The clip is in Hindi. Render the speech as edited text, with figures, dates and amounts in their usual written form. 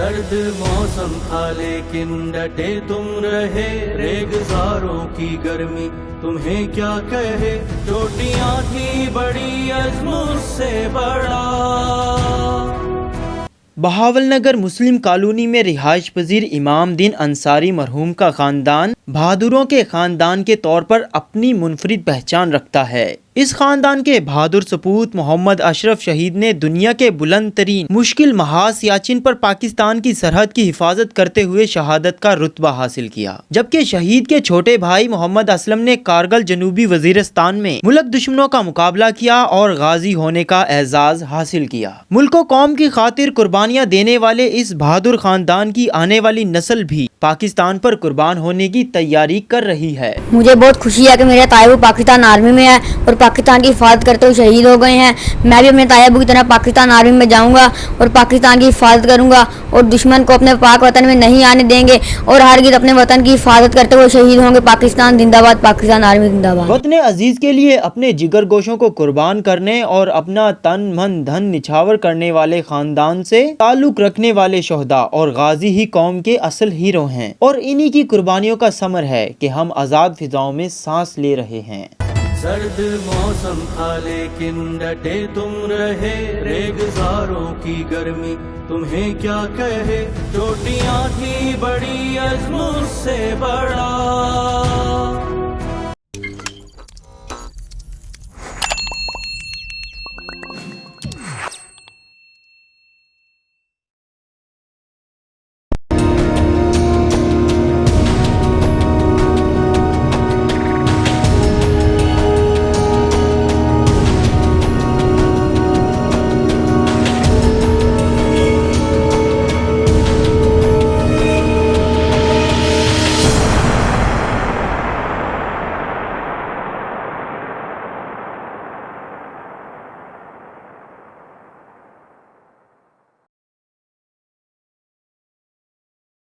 सर्द मौसम था लेकिन डटे तुम रहे, रेगजारों की गर्मी तुम्हें क्या कहे, चोटियां थी बड़ी अज़्म से बड़ा। बहावलनगर मुस्लिम कॉलोनी में रिहाइश पजीर इमाम दीन अंसारी मरहूम का खानदान बहादुरों के खानदान के तौर पर अपनी मुनफरिद पहचान रखता है। इस खानदान के बहादुर सपूत मोहम्मद अशरफ शहीद ने दुनिया के बुलंद तरीन मुश्किल महाज सियाचिन पर पाकिस्तान की सरहद की हिफाजत करते हुए शहादत का रुतबा हासिल किया, जबकि शहीद के छोटे भाई मोहम्मद असलम ने कारगिल जनूबी वजीरिस्तान में मुल्क दुश्मनों का मुकाबला किया और गाजी होने का एजाज हासिल किया। मुल्क व कौम की खातिर कुर्बानियाँ देने वाले इस बहादुर खानदान की आने वाली नस्ल भी पाकिस्तान पर कुर्बान होने की तैयारी कर रही है। मुझे बहुत खुशी है कि मेरे तायब पाकिस्तान आर्मी में है और पाकिस्तान की हिफाजत करते हुए शहीद हो गए हैं। मैं भी अपने तायब की तरह पाकिस्तान आर्मी में जाऊंगा और पाकिस्तान की हिफाजत करूंगा और दुश्मन को अपने पाक वतन में नहीं आने देंगे और हरगिज़ अपने वतन की हिफाजत करते हुए शहीद होंगे। पाकिस्तान जिंदाबाद, पाकिस्तान आर्मी जिंदाबाद। वतन अजीज के लिए अपने जिगर गोशों को कुर्बान करने और अपना तन मन धन निछावर करने वाले खानदान से ताल्लुक रखने वाले शोहदा और गाजी ही कौम के असल हीरो हैं और इन्हीं की कुर्बानियों का समर है कि हम आज़ाद फिजाओं में सांस ले रहे हैं। सर्द मौसम था लेकिन डटे तुम रहे, रेगजारों की गर्मी तुम्हें क्या कहे, चोटियां थी बड़ी अज़्म से बड़ा।